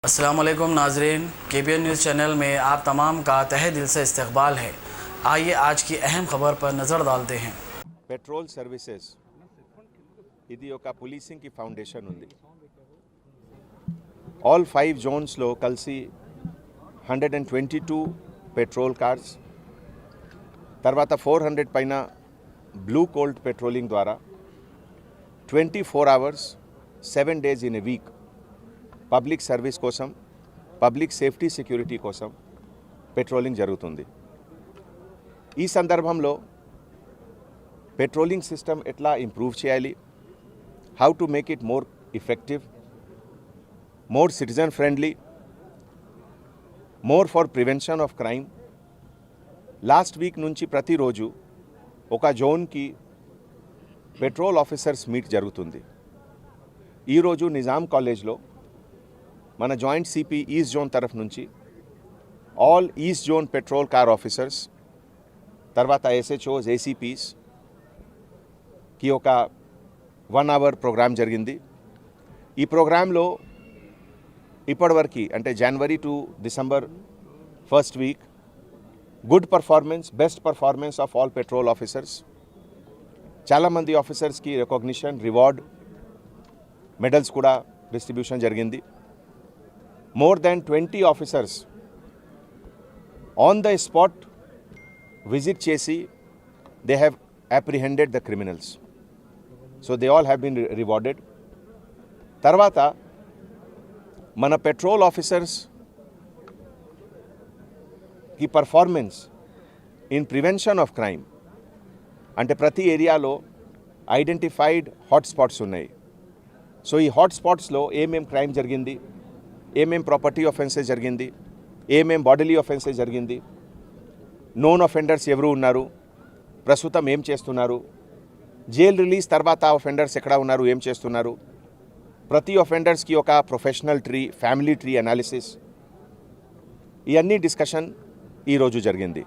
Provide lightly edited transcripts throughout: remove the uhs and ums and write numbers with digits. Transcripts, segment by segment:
अस्सलामुअलैकुम नाजरीन, KBN news channel में आप तमाम का तहे दिल से इस्तकबाल है। आइए आज की अहम खबर पर नज़र डालते हैं। పెట్రోల్ సర్వీసెస్ ఇది ఒక పోలీసింగ్ కి ఫౌండేషన్ ఉంది. ఆల్ 5 జోన్స్ లో కలిసి 122 పెట్రోల్ కార్స్, తర్వాత 400 పైన బ్లూ కోల్డ్ పెట్రోలింగ్ ద్వారా 24 hours 7 days in a week public service కోసం, పబ్లిక్ సేఫ్టీ సెక్యూరిటీ కోసం పెట్రోలింగ్ జరుగుతుంది. ఈ సందర్భంలో పెట్రోలింగ్ సిస్టమ్ ఎట్లా ఇంప్రూవ్ చేయాలి, how to make it more effective, more citizen friendly, more for prevention of crime. Last week నుంచి ప్రతిరోజు ఒక జోన్కి పెట్రోల్ ఆఫీసర్స్ మీట్ జరుగుతుంది. ఈరోజు నిజాం కాలేజ్లో మన జాయింట్ సిపి ఈస్ట్ జోన్ తరఫు నుంచి all east zone petrol car officers, తర్వాత SHOs, ACPs కి ఒక 1 అవర్ ప్రోగ్రామ్ జరిగింది. ఈ ప్రోగ్రాంలో ఇప్పటివరకు అంటే January to December first week good performance, best performance of all patrol officers. చాలామంది ఆఫీసర్స్కి రికగ్నిషన్, రివార్డ్, మెడల్స్ కూడా డిస్ట్రిబ్యూషన్ జరిగింది. More than 20 officers on the spot visit చేసి they have apprehended the criminals. So they all have been rewarded. తర్వాత మన patrol officers ఈ performance in prevention of crime అంటే ప్రతి ఏరియాలో ఐడెంటిఫైడ్ హాట్స్పాట్స్ ఉన్నాయి. సో ఈ హాట్స్పాట్స్లో ఏమేం క్రైమ్ జరిగింది, ఏమేం ప్రాపర్టీ ఆఫెన్సెస్ జరిగింది, ఏమేం బాడీలీ ఆఫెన్సెస్ జరిగింది, నోన్ అఫెండర్స్ ఎవరు ఉన్నారు, ప్రస్తుతం ఏం చేస్తున్నారు, జైల్ రిలీజ్ తర్వాత అఫెండర్స్ ఎక్కడ ఉన్నారు, ఏం చేస్తున్నారు, ప్రతి అఫెండర్స్కి ఒక professional tree, family tree analysis, ఇవన్నీ డిస్కషన్ ఈరోజు జరిగింది.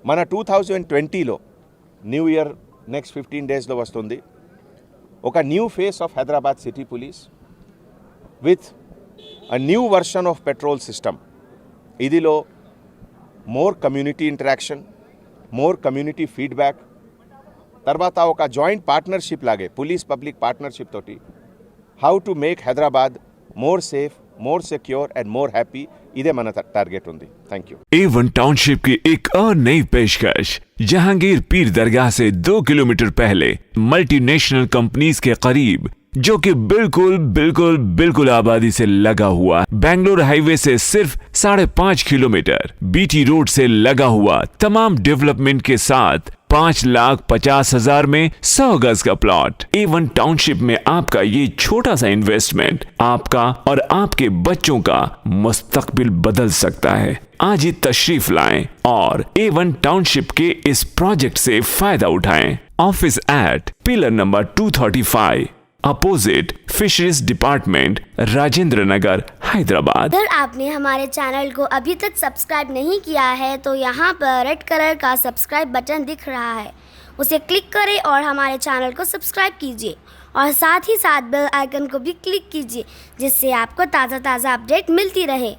మన 2020లో న్యూ ఇయర్ నెక్స్ట్ 15 డేస్లో వస్తుంది. ఒక new face of Hyderabad city police with a new version of patrol system. ఇదిలో more community interaction, more community feedback, తర్వాత ఒక జాయింట్ పార్ట్నర్షిప్ లాగే పోలీస్ పబ్లిక్ పార్ట్నర్షిప్ తోటి how to make Hyderabad more safe, more secure and more happy. इधे मन target ఉంది. Thank you. A1 township की एक और नई पेशकश जहांगीर पीर दरगाह से 2 किलोमीटर पहले मल्टीनेशनल कंपनीज के करीब, जो कि बिल्कुल बिल्कुल बिल्कुल आबादी से लगा हुआ, बेंगलोर हाईवे से सिर्फ 5.5 किलोमीटर, BT रोड से लगा हुआ, तमाम डेवलपमेंट के साथ 5,50,000 में 100 गज का प्लॉट. A1 टाउनशिप में आपका ये छोटा सा इन्वेस्टमेंट आपका और आपके बच्चों का मुस्तकबिल बदल सकता है. आज ही तशरीफ लाएं और A1 टाउनशिप के इस प्रोजेक्ट से फायदा उठाएं. Office at pillar number 235 opposite fisheries department, Rajendra Nagar, Hyderabad. अगर आपने हमारे चैनल को अभी तक सब्सक्राइब नहीं किया है तो यहाँ पर रेड कलर का सब्सक्राइब बटन दिख रहा है, उसे क्लिक करें और हमारे चैनल को सब्सक्राइब कीजिए और साथ ही साथ बेल आइकन को भी क्लिक कीजिए, जिससे आपको ताज़ा अपडेट मिलती रहे.